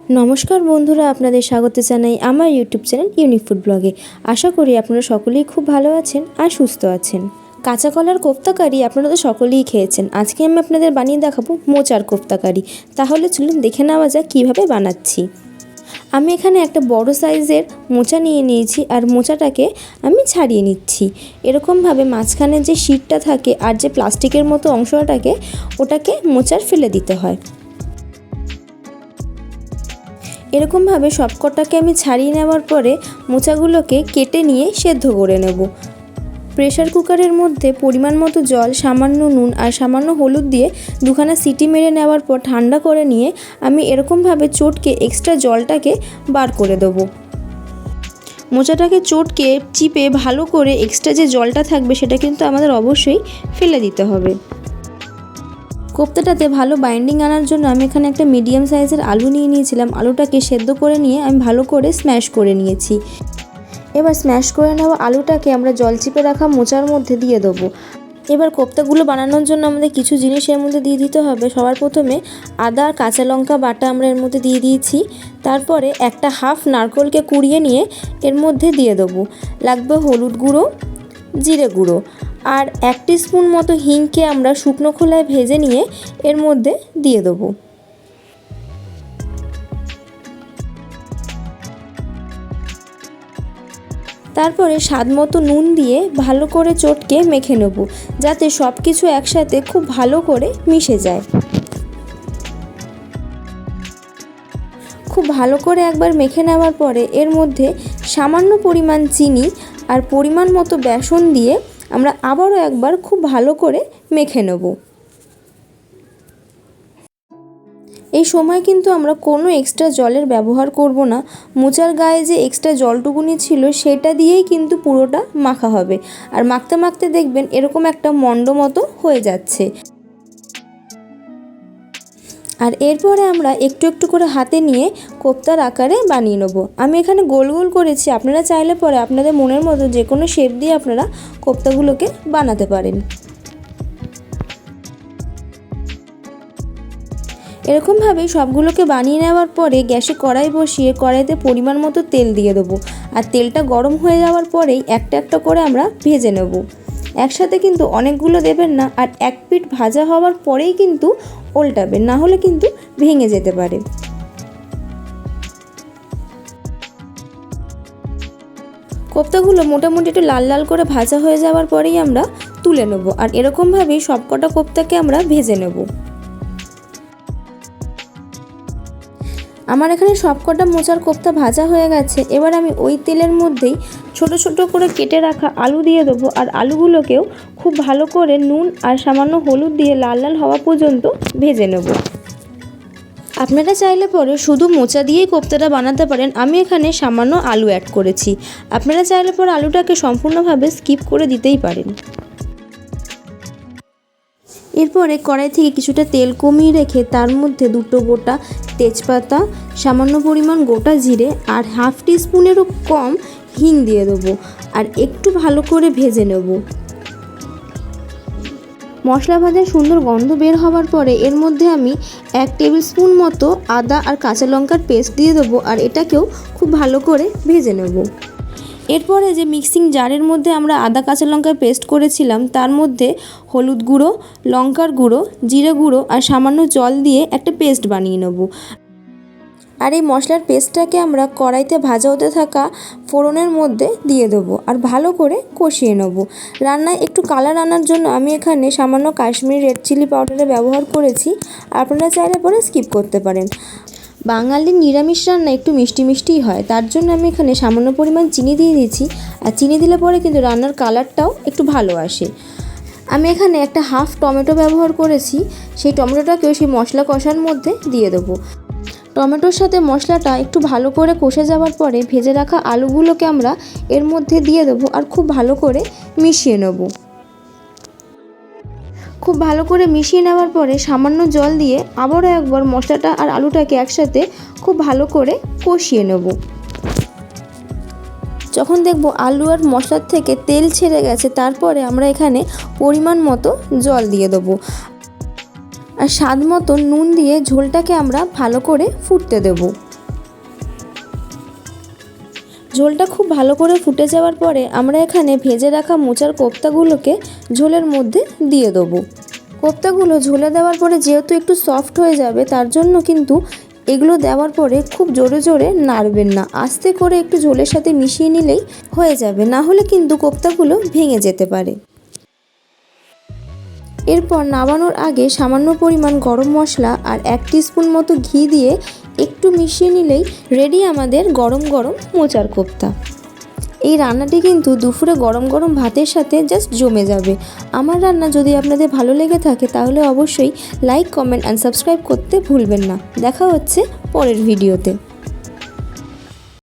নমস্কার বন্ধুরা, আপনাদের স্বাগত জানাই আমার ইউটিউব চ্যানেল ইউনিক ফুড ব্লগে। আশা করি আপনারা সকলেই খুব ভালো আছেন আর সুস্থ আছেন। কাঁচা কলার কোফতা কারি আপনারা তো সকলেই খেয়েছেন। আজকে আমি আপনাদের বানিয়ে দেখাবো মোচার কোফতা কারি। তাহলে চলুন দেখে নেওয়া যাক কীভাবে বানাচ্ছি। আমি এখানে একটা বড় সাইজের মোচা নিয়ে নিয়েছি আর মোচাটাকে আমি ছাড়িয়ে নিচ্ছি। এরকমভাবে মাঝখানে যে শিটটা থাকে আর যে প্লাস্টিকের মতো অংশটাকে ওটাকে মোচার ফেলে দিতে হয়। এরকমভাবে সবকটাকে আমি ছাড়িয়ে নেওয়ার পরে মোচাগুলোকে কেটে নিয়ে সেদ্ধ করে নেব। প্রেসার কুকারের মধ্যে পরিমাণ মতো জল, সামান্য নুন আর সামান্য হলুদ দিয়ে দুখানা সিটি মেরে নেওয়ার পর ঠান্ডা করে নিয়ে আমি এরকমভাবে চটকে এক্সট্রা জলটাকে বার করে দেবো। মোচাটাকে চটকে চিপে ভালো করে এক্সট্রা যে জলটা থাকবে সেটা কিন্তু আমাদের অবশ্যই ফেলে দিতে হবে। কোফতাটাতে ভালো বাইন্ডিং আনার জন্য আমি এখানে একটা মিডিয়াম সাইজের আলু নিয়ে নিয়েছিলাম। আলুটাকে সেদ্ধ করে নিয়ে আমি ভালো করে স্ম্যাশ করে নিয়েছি। এবার স্ম্যাশ করে নেওয়া আলুটাকে আমরা জল চিপে রাখা মোচার মধ্যে দিয়ে দেবো। এবার কোফতাগুলো বানানোর জন্য আমাদের কিছু জিনিস এর মধ্যে দিয়ে দিতে হবে। সবার প্রথমে আদা আর কাঁচা লঙ্কা বাটা আমরা এর মধ্যে দিয়ে দিয়েছি। তারপরে একটা হাফ নারকেলকে কুড়িয়ে নিয়ে এর মধ্যে দিয়ে দেবো। লাগবে হলুদ গুঁড়ো, জিরে গুঁড়ো আর 1 টিস্পুন মতো হিংকে আমরা শুকনো খোলায় ভেজে নিয়ে এর মধ্যে দিয়ে দেবো। তারপরে স্বাদ মতো নুন দিয়ে ভালো করে চটকে মেখে নেব, যাতে সব কিছু একসাথে খুব ভালো করে মিশে যায়। খুব ভালো করে একবার মেখে নেওয়ার পরে এর মধ্যে সামান্য পরিমাণ চিনি আর পরিমাণ মতো বেসন দিয়ে আমরা আবারও একবার খুব ভালো করে মেখে নেব। এই সময় কিন্তু আমরা কোনো এক্সট্রা জলের ব্যবহার করব না। মোচার গায়ে যে এক্সট্রা জলটুকুনি ছিল সেটা দিয়েই কিন্তু পুরোটা মাখা হবে। আর মাখতে মাখতে দেখবেন এরকম একটা মণ্ড মতো হয়ে যাচ্ছে। আর এরপরে আমরা একটু একটু করে হাতে নিয়ে কোফতার আকারে বানিয়ে নেব। আমি এখানে গোল গোল করেছি, আপনারা চাইলে পরে আপনাদের মনের মতো যে কোনো শেপ দিয়ে আপনারা কোফতাগুলোকে বানাতে পারেন। এরকমভাবেই সবগুলোকে বানিয়ে নেওয়ার পরে গ্যাসে কড়াই বসিয়ে কড়াইতে পরিমাণ মতো তেল দিয়ে দেবো। আর তেলটা গরম হয়ে যাওয়ার পরেই একটা একটা করে আমরা ভেজে নেব। একসাথে কিন্তু অনেকগুলো দেবেন না, আর এক পিঠ ভাজা হওয়ার পরেই কিন্তু উল্টাবেন, না হলে কিন্তু ভেঙে যেতে পারে। কোফতাগুলো মোটামুটি একটু লাল লাল করে ভাজা হয়ে যাওয়ার পরেই আমরা তুলে নেব। আর এরকমভাবেই সবকটা কোফতাকে আমরা ভেজে নেব। আমার এখানে সবকটা মোচার কোফতা ভাজা হয়ে গেছে। এবার আমি ওই তেলের মধ্যেই ছোট ছোট করে কেটে রাখা আলু দিয়ে দেবো। আর আলুগুলোকেও খুব ভালো করে নুন আর সামান্য হলুদ দিয়ে লাল লাল হওয়া পর্যন্ত ভেজে নেব। আপনারা চাইলে পরে শুধু মোচা দিয়েই কোফতাটা বানাতে পারেন। আমি এখানে সামান্য আলু অ্যাড করেছি। আপনারা চাইলে পরে আলুটাকে সম্পূর্ণভাবে স্কিপ করে দিতেই পারেন। এরপরে কড়াই থেকে কিছুটা তেল কমিয়ে রেখে তার মধ্যে 2টো গোটা তেজপাতা, সামান্য পরিমাণ গোটা জিরে আর হাফ টিস্পুনেরও কম হিং দিয়ে দেবো। আর একটু ভালো করে ভেজে নেব। মশলা ভাজার সুন্দর গন্ধ বের হওয়ার পরে এর মধ্যে আমি 1 টেবিল স্পুন মতো আদা আর কাঁচা লঙ্কার পেস্ট দিয়ে দেবো। আর এটাকেও খুব ভালো করে ভেজে নেব। এরপরে যে মিক্সিং জারের মধ্যে আমরা আদা কাঁচা লঙ্কার পেস্ট করেছিলাম তার মধ্যে হলুদ গুঁড়ো, লঙ্কার গুঁড়ো, জিরে গুঁড়ো আর সামান্য জল দিয়ে একটা পেস্ট বানিয়ে নেব। আর এই মশলার পেস্টটাকে আমরা কড়াইতে ভাজা হতে থাকা ফোড়নের মধ্যে দিয়ে দেবো আর ভালো করে কষিয়ে নেব। রান্নায় একটু কালার আনার জন্য আমি এখানে সামান্য কাশ্মীরি রেড চিলি পাউডারের ব্যবহার করেছি। আপনারা চাইলে পরে স্কিপ করতে পারেন। বাঙালির নিরামিষ রান্না একটু মিষ্টি মিষ্টিই হয়, তার জন্য আমি এখানে সামান্য পরিমাণ চিনি দিয়ে দিয়েছি। আর চিনি দিলে পরে কিন্তু রান্নার কালারটাও একটু ভালো আসে। আমি এখানে একটা হাফ টমেটো ব্যবহার করেছি। সেই টমেটোটাকেও সেই মশলা কষার মধ্যে দিয়ে দেবো। টমেটোর সাথে মশলাটা একটু ভালো করে কষে যাওয়ার পরে ভেজে রাখা আলুগুলোকে আমরা এর মধ্যে দিয়ে দেবো আর খুব ভালো করে মিশিয়ে নেব। খুব ভালো করে মিশিয়ে নেওয়ার পরে সামান্য জল দিয়ে আবারও একবার মশলাটা আর আলুটাকে একসাথে খুব ভালো করে কষিয়ে নেব। যখন দেখব আলু আর মশলার থেকে তেল ছেড়ে গেছে তারপরে আমরা এখানে পরিমাণ মতো জল দিয়ে দেবো। আর স্বাদ মতো নুন দিয়ে ঝোলটাকে আমরা ভালো করে ফুটতে দেব। ঝোলটা খুব ভালো করে ফুটে যাওয়ার পরে আমরা এখানে ভেজে রাখা মোচার কোপ্তাগুলোকে ঝোলের মধ্যে দিয়ে দেবো। কোপ্তাগুলো ঝোলে দেওয়ার পরে যেহেতু একটু সফট হয়ে যাবে, তার জন্য কিন্তু এগুলো দেওয়ার পরে খুব জোরে জোরে নাড়বেন না, আস্তে করে একটু ঝোলের সাথে মিশিয়ে নিলেই হয়ে যাবে, না হলে কিন্তু কোপ্তাগুলো ভেঙে যেতে পারে। এরপর নামানোর আগে সামান্য পরিমাণ গরম মশলা আর 1 টিস্পুন মতো ঘি দিয়ে একটু মিশিয়ে নিলেই রেডি আমাদের গরম গরম মোচার কোপ্তা। এই রান্নাটি কিন্তু দুপুরে গরম গরম ভাতের সাথে জাস্ট জমে যাবে। আমার রান্না যদি আপনাদের ভালো লেগে থাকে তাহলে অবশ্যই লাইক, কমেন্ট অ্যান্ড সাবস্ক্রাইব করতে ভুলবেন না। দেখা হচ্ছে পরের ভিডিওতে।